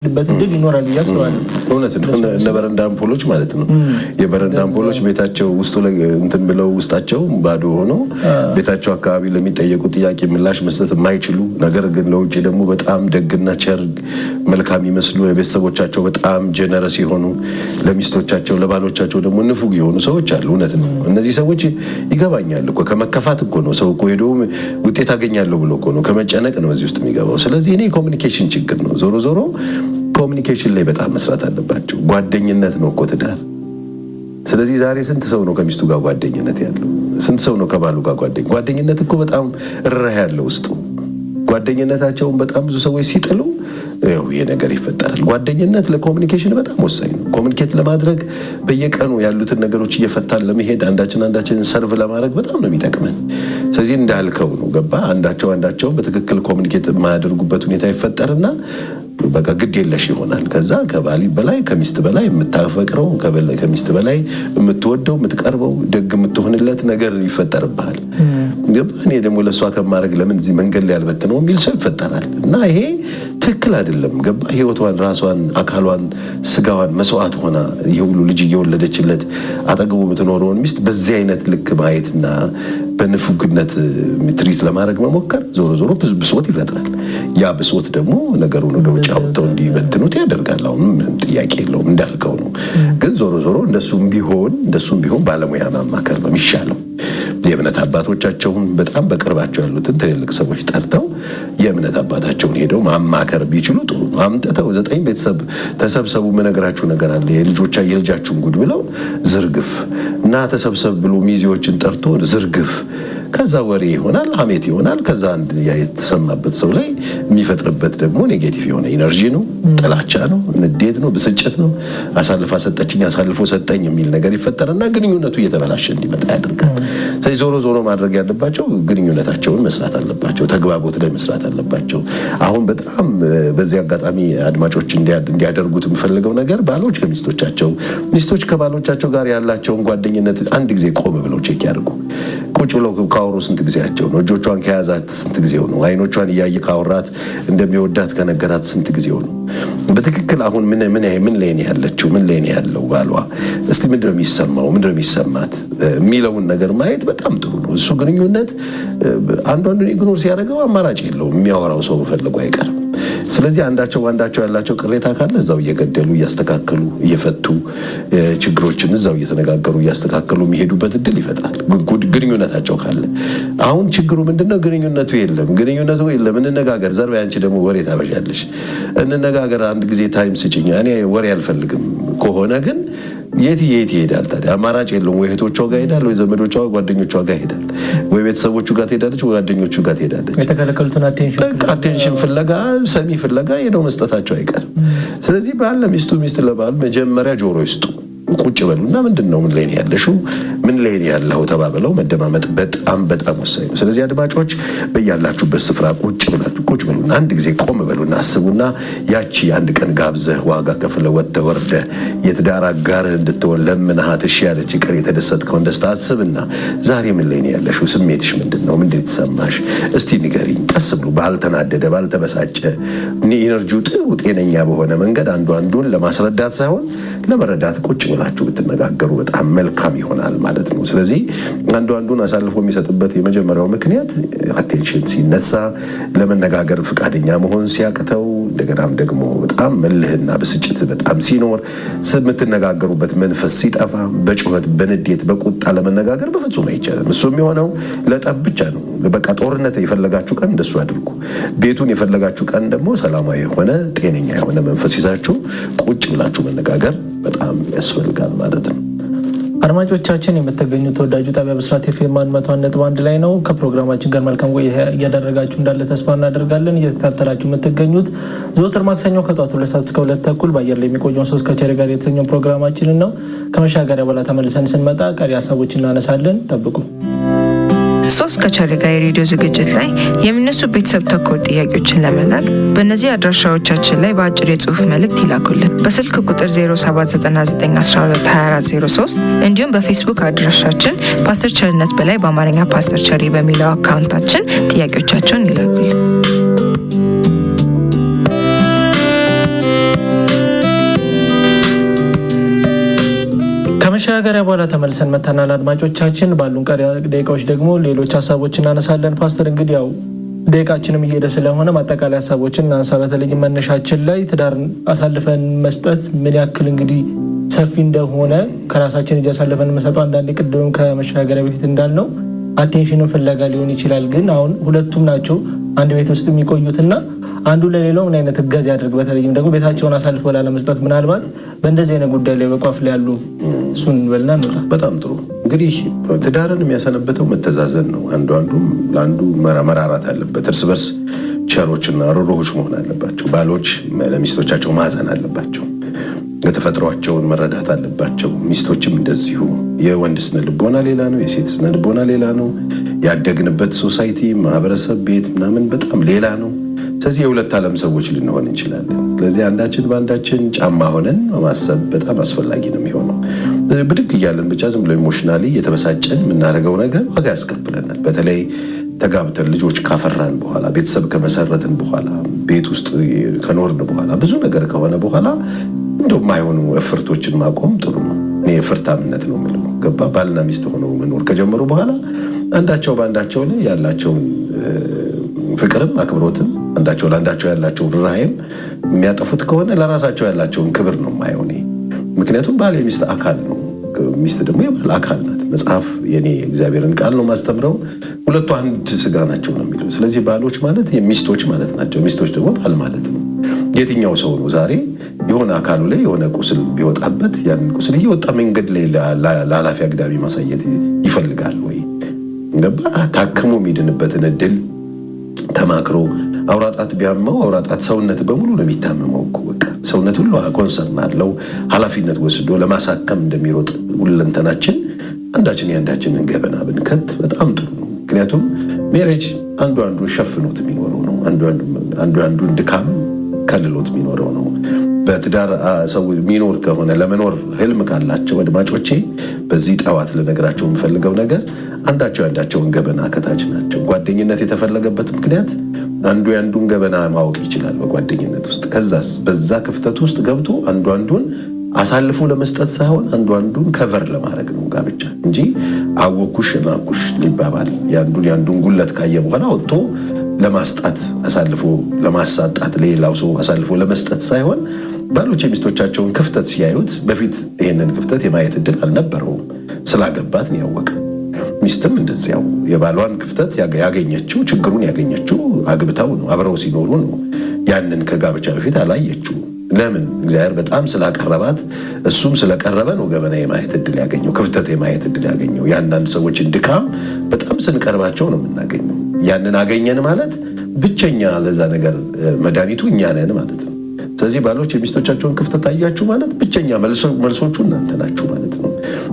በትድል ይኖራል ያስባሉ እውነት ነው ለበረንዳ አምፖሎች ማለት ነው የበረንዳ አምፖሎች ቤታቸው ውስጡ ላይ እንትን ብለው ውስጣቸው ባዶ ሆኖ ቤታቸው አካባቢ ለሚጠየቁ ጥያቄ ምላሽ መስጠት የማይችሉ ነገር ግን ለውጭ ደግሞ በጣም ደግና ቸር መልካም ይመስሉ ለቤተሰቦቻቸው በጣም ጀነረስ የሆኑ ለሚስቶቻቸው ለባሎቻቸው ደግሞ ንፉግ የሆኑ ሰዎች አሉ እውነት ነው እነዚህ ሰዎች ይገባኛል እኮ ከመከፋት እኮ ነው ሰው እኮ ሄዶ ውጤት አገኛለሁ ብሎ እኮ ነው ከመጨነቅ ነው እዚህ ውስጥ የሚገባው ስለዚህ እኔ ኮሙኒኬሽን ችግር ነው ዞሮ ዞሮ ኮሙኒኬሽን ላይ በጣም መስራት አለባቸው ጓደኝነት ነው እኮ ትዳር ስለዚህ ዛሬ ስንት ሰው ነው ከሚስቱ ጋር ጓደኝነት ያለው ስንት ሰው ነው ከባሉ ጋር ጓደኝነት እኮ በጣም እረህ ያለው ውስጡ ጓደኝነታቸውን በጣም ብዙ ሰዎች ሲጥሉ ይሄ ነገር ይፈጠራል ጓደኝነት ለኮሙኒኬሽን በጣም ወሳኝ ነው ኮሙኒኬት ለማድረግ በየቀኑ ያሉትን ነገሮች እየፈታን ለመሄድ አንዳችን ሰርቭ ለማድረግ በጣም ነው የሚጠቅመን ስለዚህ እንዳልከው ነው ገባ አንዳቸው በትክክል ኮሙኒኬት የማያደርጉበት ሁኔታ ይፈጠርና በቃ ግድ የለሽ ይሆናል ከዛ ከባሊ በላይ ከሚስት በላይ የምታፈቅረው ከሚስት በላይ የምትወደው የምትቀርበው ደግ የምትሆንለት ነገር ይፈጠርብሃል እኔ ደግሞ ለሷ ከማድረግ ለምን እዚህ መንገድ ላይ ያልበትነው የሚል ሰው ይፈጠራል እና ይሄ ትክክል አይደለም ገባ ህይወቷን ራሷን አካሏን ስጋዋን መስዋዕት ሆና ይሁሉ ልጅ እየወለደችለት አጠገቡ የምትኖረውን ሚስት በዚህ አይነት ልክ ማየትና በንፉግነት ትሪት ለማድረግ መሞከር ዞሮ ብሶት ይፈጥራል ያ ብሶት ደግሞ ነገሩን ወደ ውጭ አውጥተው እንዲበትኑት ያደርጋል አሁን ጥያቄ የለውም እንዳልከው ነው ግን ዞሮ እንደሱም ቢሆን ባለሙያ ማማከር ነው የሚሻለው የእምነት አባቶቻቸውን በጣም በቅርባቸው ያሉትን ትልልቅ ሰዎች ጠርተው የእምነት አባታቸውን ሄደው ማማከር ቢችሉ ጥሩ ነው አምጥተው 9 ቤተሰብ ተሰብሰቡ መነግራችሁ ነገር አለ የልጃችሁን ጉድ ብለው ዝርግፍ እና ተሰብሰብ ብሎ ሚዜዎችን ጠርቶ ዝርግፍ ከዛ ወሬ ይሆናል ሀሜት ይሆናል ከዛ አንድ የተሰማበት ሰው ላይ የሚፈጥርበት ደግሞ ኔጌቲቭ የሆነ ኢነርጂ ነው ጥላቻ ነው ንዴት ነው ብስጭት ነው አሳልፎ ሰጠኝ የሚል ነገር ይፈጠርና ግንኙነቱ እየተበላሸ እንዲመጣ ያደርጋል ስለዚህ ዞሮ ማድረግ ያለባቸው ግንኙነታቸውን መስራት አለባቸው ተግባቦት ላይ መስራት አለባቸው አሁን በጣም በዚህ አጋጣሚ አድማጮች እንዲያደርጉት የምፈልገው ነገር ባሎች ከሚስቶቻቸው ሚስቶች ከባሎቻቸው ጋር ያላቸውን ጓደኝነት አንድ ጊዜ ቆም ብለው ቼክ ያድርጉ ቁጭ ብለው ካወሩ ስንት ጊዜያቸው ነው እጆቿን ከያዛት ስንት ጊዜው ነው አይኖቿን እያየ ካወራት እንደሚወዳት ከነገራት ስንት ጊዜው ነው በትክክል አሁን ምን ላይ ነው ያለችው ምን ላይ ነው ያለው ባሏ እስቲ ምንድነው የሚሰማት የሚለውን ነገር ማየት በጣም ጥሩ ነው እሱ ግንኙነት አንዱን ኢግኖር ሲያደርገው አማራጭ የለውም የሚያወራው ሰው መፈለጉ አይቀርም ስለዚህ አንዳቸው ያላቸው ቅሬታ ካለ እዛው እየገደሉ እያስተካከሉ እየፈቱ ችግሮችን እዛው እየተነጋገሩ እያስተካከሉ የሚሄዱበት እድል ይፈጥራል ግንኙነታቸው ካለ አሁን ችግሩ ምንድነው ግንኙነቱ የለም እንነጋገር ዘርባ ያንቺ ደግሞ ወሬ ታበዣለሽ እንነጋገር አንድ ጊዜ ታይም ስጪኝ እኔ ወሬ አልፈልግም ከሆነ ግን የት ይሄዳል ታዲያ አማራጭ የለውም ወይ እህቶቿ ጋር ይሄዳል ወይ ዘመዶቿ ጓደኞቿ ጋር ይሄዳል ወይ ቤተሰቦቹ ጋር ትሄዳለች ወይ ጓደኞቹ ጋር ትሄዳለች የተከለከሉትን አቴንሽን ፍለጋ ሰሚ ፍለጋ ሄደው መስጠታቸው አይቀርም ስለዚህ ባል ሚስት ለባል መጀመሪያ ጆሮ ይስጡ ቁጭ በሉና ምንድነው ምን ላይ ያለሽው ምን ላይ ያለው ተባብለው መደማመጥ በጣም ወሳኝ ነው ስለዚህ አድማጮች በእያላችሁበት ስፍራ ቁጭ ብሉና አንድ ጊዜ ቆም በሉና አስቡና ያቺ አንድ ቀን ጋብዘህ ዋጋ ከፍለህ ወርደ የትዳር አጋር እንድትሆን ለምንሃት እሺ ያለች ቀን የተደሰትከው ደስታ አስብና ዛሬ ምን ላይ ያለሽው ስሜትሽ ምንድነው ምንድን ተሰማሽ እስቲ ንገሪኝ ቀስ ብሎ ባልተናደደ ባልተበሳጨ ኢነርጂው ጥሩ ጤነኛ በሆነ መንገድ አንዱን ለማስረዳት ሳይሆን ለመረዳት ቁጭ ብላችሁ ብትነጋገሩ በጣም መልካም ይሆናል ማለት ነው ስለዚህ አንዱን አሳልፎ የሚሰጥበት የመጀመሪያው ምክንያት አቴንሽን ሲነሳ ለመነጋገር ፍቃደኛ መሆን ሲያቅተው እንደገናም ደግሞ በጣም መልህና ብስጭት በጣም ሲኖር የምትነጋገሩበት መንፈስ ሲጠፋ በጩኸት በንዴት በቁጣ ለመነጋገር በፍጹም አይቻልም እሱ የሚሆነው ለጠብ ብቻ ነው በቃ ጦርነት የፈለጋችሁ ቀን እንደሱ አድርጉ ቤቱን የፈለጋችሁ ቀን ደግሞ ሰላማዊ የሆነ ጤነኛ የሆነ መንፈስ ይዛችሁ ቁጭ ብላችሁ መነጋገር በጣም ያስፈልጋል ማለት ነው አድማጮቻችን የምትገኙት ተወዳጁ ጣቢያ ብስራት ኤፍኤም 101.1 ላይ ነው ከፕሮግራማችን ጋር መልካም ቆይታ እያደረጋችሁ እንዳለ ተስፋ እናደርጋለን እየተከታተላችሁ የምትገኙት ዘወትር ማክሰኞ ከጧቱ 2 ሰዓት እስከ 2 ተኩል በአየር ላይ የሚቆየው 3 ከቸሬ ጋር የተሰኘው ፕሮግራማችን ነው ከመሻገሪያ በኋላ ተመልሰን ስንመጣ ቀሪ ሀሳቦችን እናነሳለን ጠብቁ 3 ከቸሬ ጋር የሬዲዮ ዝግጅት ላይ የሚነሱ ቤተሰብ ተኮር ጥያቄዎችን ለመላክ በእነዚህ አድራሻዎቻችን ላይ በአጭር የጽሁፍ መልእክት ይላኩልን በስልክ ቁጥር 0799122403 እንዲሁም በፌስቡክ አድራሻችን ፓስተር ቸርነት በላይ በአማርኛ ፓስተር ቸሪ በሚለው አካውንታችን ጥያቄዎቻቸውን ይላኩልን ከመሸጋገሪያ በኋላ ተመልሰን መተናል። አድማጮቻችን ባሉን ቀሪ ደቂቃዎች ደግሞ ሌሎች ሀሳቦችን እናነሳለን። ፓስተር እንግዲህ ያው ደቂቃችንም እየሄደ ስለሆነ ማጠቃለያ ሀሳቦችን እናንሳ። በተለይ መነሻችን ላይ ትዳር አሳልፈን መስጠት ምን ያክል እንግዲህ ሰፊ እንደሆነ ከራሳችን እጅ አሳልፈን መስጠት አንዳንዴ ቅድም ከመሸጋገሪያ በፊት እንዳልነው አቴንሽንን ፍለጋ ሊሆን ይችላል። ግን አሁን ሁለቱም ናቸው አንድ ቤት ውስጥ የሚቆዩትና አንዱ ለሌላው ምን አይነት እገዛ ያድርግ፣ በተለይም ደግሞ ቤታቸውን አሳልፈው ላለመስጠት ምናልባት በእንደዚህ አይነት ጉዳይ ላይ በቋፍ ላይ ያሉ እሱን በልና እንውጣ። በጣም ጥሩ። እንግዲህ ትዳርን የሚያሰነበተው መተዛዘን ነው። አንዱም ለአንዱ መራራት አለበት። እርስ በርስ ቸሮችና ሩሩዎች መሆን አለባቸው። ባሎች ለሚስቶቻቸው ማዘን አለባቸው። የተፈጥሯቸውን መረዳት አለባቸው። ሚስቶችም እንደዚሁ። የወንድ ስነ ልቦና ሌላ ነው፣ የሴት ስነ ልቦና ሌላ ነው። ያደግንበት ሶሳይቲ፣ ማህበረሰብ፣ ቤት ምናምን በጣም ሌላ ነው። ስለዚህ የሁለት ዓለም ሰዎች ልንሆን እንችላለን። ስለዚህ አንዳችን በአንዳችን ጫማ ሆነን ማሰብ በጣም አስፈላጊ ነው የሚሆነው። ብድግ እያለን ብቻ ዝም ብሎ ኢሞሽናሊ የተበሳጨን የምናደርገው ነገር ዋጋ ያስከፍለናል። በተለይ ተጋብተን ልጆች ካፈራን በኋላ ቤተሰብ ከመሰረትን በኋላ ቤት ውስጥ ከኖርን በኋላ ብዙ ነገር ከሆነ በኋላ እንደው የማይሆኑ እፍርቶችን ማቆም ጥሩ ነው። እኔ እፍርታምነት ነው የምለው። ገባ ባልና ሚስት ሆነው መኖር ከጀመሩ በኋላ አንዳቸው በአንዳቸው ላይ ያላቸውን ፍቅርም አክብሮትም አንዳቸው ለአንዳቸው ያላቸውን ርህራሄም የሚያጠፉት ከሆነ ለራሳቸው ያላቸውን ክብር ነው የማየው እኔ። ምክንያቱም ባል የሚስት አካል ነው፣ ሚስት ደግሞ የባል አካል ናት። መጽሐፍ የኔ እግዚአብሔርን ቃል ነው ማስተምረው፣ ሁለቱ አንድ ስጋ ናቸው ነው የሚለው። ስለዚህ ባሎች ማለት የሚስቶች ማለት ናቸው፣ ሚስቶች ደግሞ ባል ማለት ነው። የትኛው ሰው ነው ዛሬ የሆነ አካሉ ላይ የሆነ ቁስል ቢወጣበት ያንን ቁስል እየወጣ መንገድ ላይ ለኃላፊ አግዳሚ ማሳየት ይፈልጋል ወይ? ገባ ታክሞ የሚድንበትን እድል ተማክሮ አውራጣት ቢያመው አውራጣት ሰውነት በሙሉ ነው የሚታመመው እኮ። በቃ ሰውነት ሁሉ ኮንሰርን አለው። ኃላፊነት ወስዶ ለማሳከም እንደሚሮጥ ሁለንተናችን አንዳችን የአንዳችንን ገበና ብንከት በጣም ጥሩ ነው። ምክንያቱም ሜሬጅ አንዱ አንዱን ሸፍኖት የሚኖረው ነው። አንዱ አንዱን ድካም ከልሎት የሚኖረው ነው። በትዳር ሰው የሚኖር ከሆነ ለመኖር ህልም ካላቸው አድማጮቼ በዚህ ጠዋት ልነግራቸው የምፈልገው ነገር አንዳቸው ያንዳቸውን ገበና ከታች ናቸው። ጓደኝነት የተፈለገበት ምክንያት አንዱ ያንዱን ገበና ማወቅ ይችላል በጓደኝነት ውስጥ። ከዛስ በዛ ክፍተት ውስጥ ገብቶ አንዱ አንዱን አሳልፎ ለመስጠት ሳይሆን አንዱ አንዱን ከቨር ለማድረግ ነው ጋብቻ እንጂ አወኩሽ ናኩሽ ሊባባል ያንዱን ጉለት ካየ በኋላ ወጥቶ ለማስጣት አሳልፎ ለማሳጣት ሌላው ሰው አሳልፎ ለመስጠት ሳይሆን ባሎች የሚስቶቻቸውን ክፍተት ሲያዩት በፊት ይሄንን ክፍተት የማየት እድል አልነበረውም። ስላገባት ነው ያወቀ። ሚስትም እንደዚያው የባሏን ክፍተት ያገኘችው ችግሩን ያገኘችው አግብታው ነው፣ አብረው ሲኖሩ ነው። ያንን ከጋብቻ በፊት አላየችው። ለምን? እግዚአብሔር በጣም ስላቀረባት እሱም ስለቀረበ ነው ገበና የማየት እድል ያገኘው፣ ክፍተት የማየት እድል ያገኘው። የአንዳንድ ሰዎችን ድካም በጣም ስንቀርባቸው ነው የምናገኘው። ያንን አገኘን ማለት ብቸኛ ለዛ ነገር መድኃኒቱ እኛ ነን ማለት ነው። ስለዚህ ባሎች የሚስቶቻቸውን ክፍተት አያችሁ ማለት ብቸኛ መልሶቹ እናንተ ናችሁ ማለት ነው።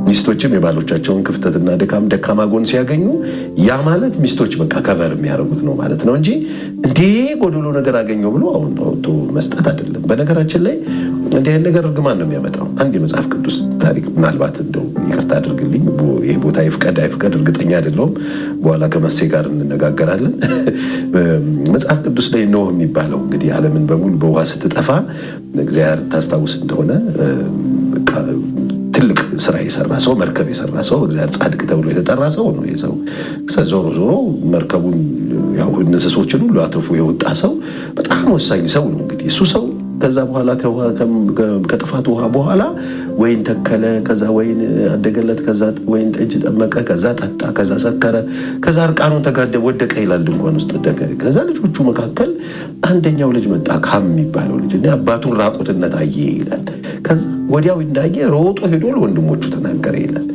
ሚስቶችም የባሎቻቸውን ክፍተትና ደካማ ጎን ሲያገኙ ያ ማለት ሚስቶች በቃ ከቨር የሚያደርጉት ነው ማለት ነው እንጂ እንዴ ጎዶሎ ነገር አገኘው ብሎ አሁን አውጥቶ መስጠት አይደለም። በነገራችን ላይ እንዲህ ነገር እርግማን ነው የሚያመጣው። አንድ የመጽሐፍ ቅዱስ ታሪክ ምናልባት እንደው ይቅርታ አድርግልኝ፣ ይህ ቦታ ይፍቀድ አይፍቀድ እርግጠኛ አይደለሁም። በኋላ ከመሴ ጋር እንነጋገራለን። መጽሐፍ ቅዱስ ላይ ኖህ የሚባለው እንግዲህ ዓለምን በሙሉ በውሃ ስትጠፋ እግዚአብሔር ታስታውስ እንደሆነ ትልቅ ስራ የሰራ ሰው፣ መርከብ የሰራ ሰው፣ እግዚአብሔር ጻድቅ ተብሎ የተጠራ ሰው ነው። ይህ ሰው ዞሮ መርከቡን ያው እንስሶችን ሁሉ አትርፎ የወጣ ሰው በጣም ወሳኝ ሰው ነው። እንግዲህ እሱ ሰው ከዛ በኋላ ከጥፋት ውሃ በኋላ ወይን ተከለ፣ ከዛ ወይን አደገለት፣ ከዛ ወይን ጠጅ ጠመቀ፣ ከዛ ጠጣ፣ ከዛ ሰከረ፣ ከዛ እርቃኑን ተጋደመ፣ ወደቀ ይላል ድንኳን ውስጥ ወደቀ። ከዛ ልጆቹ መካከል አንደኛው ልጅ መጣ፣ ካም የሚባለው ልጅ እና አባቱን ራቁትነት አየ ይላል። ከዛ ወዲያው እንዳየ ሮጦ ሄዶ ለወንድሞቹ ተናገረ ይላል።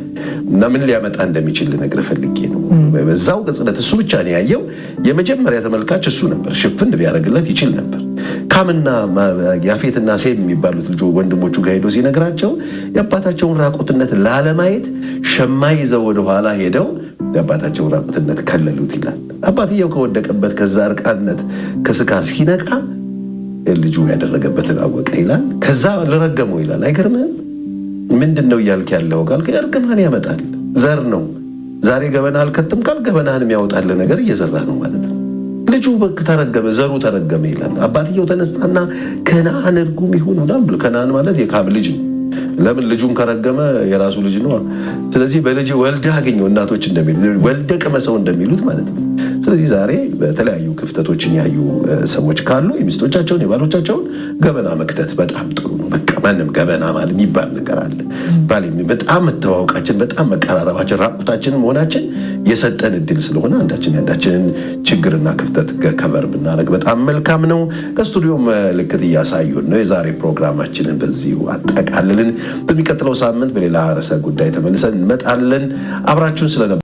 እና ምን ሊያመጣ እንደሚችል ልነግርህ ፈልጌ ነው። በዛው ቅጽበት እሱ ብቻ ነው ያየው። የመጀመሪያ ተመልካች እሱ ነበር። ሽፍን ቢያደርግለት ይችል ነበር። ካምና ያፌትና ሴም የሚባሉት ልጆ ወንድሞቹ ጋር ሄዶ ሲነግራቸው የአባታቸውን ራቁትነት ላለማየት ሸማ ይዘው ወደኋላ ሄደው የአባታቸውን ራቁትነት ከለሉት ይላል። አባትየው ከወደቀበት ከዛ እርቃንነት ከስካር ሲነቃ ልጁ ያደረገበትን አወቀ ይላል። ከዛ ለረገመው ይላል። አይገርምህም? ምንድን ነው እያልክ ያለው ካልክ እርግማን ያመጣል። ዘር ነው። ዛሬ ገበና አልከትም ካል ገበናህን የሚያወጣል ነገር እየዘራ ነው ማለት ነው። ልጁ ተረገመ፣ ዘሩ ተረገመ ይላል። አባትየው ተነስታና ከነአን እርጉም ይሁን ብሎ ከነአን ማለት የካም ልጅ ነው። ለምን ልጁን ከረገመ የራሱ ልጅ ነው። ስለዚህ በልጅ ወልደ አገኘው እናቶች እንደሚሉት ወልደ ቀመሰው እንደሚሉት ማለት ነው። ስለዚህ ዛሬ በተለያዩ ክፍተቶችን ያዩ ሰዎች ካሉ የሚስቶቻቸውን የባሎቻቸውን ገበና መክተት በጣም ጥሩ ነው። በቃ ማንም ገበና ማለት የሚባል ነገር አለ። ባለም በጣም መተዋወቃችን በጣም መቀራረባችን ራቁታችን መሆናችን የሰጠን እድል ስለሆነ አንዳችንን ችግርና ክፍተት ከበር ብናደርግ በጣም መልካም ነው። ከስቱዲዮ ምልክት እያሳዩን ነው። የዛሬ ፕሮግራማችንን በዚሁ አጠቃልልን። በሚቀጥለው ሳምንት በሌላ ርዕሰ ጉዳይ ተመልሰን እንመጣለን። አብራችሁን ስለነበረ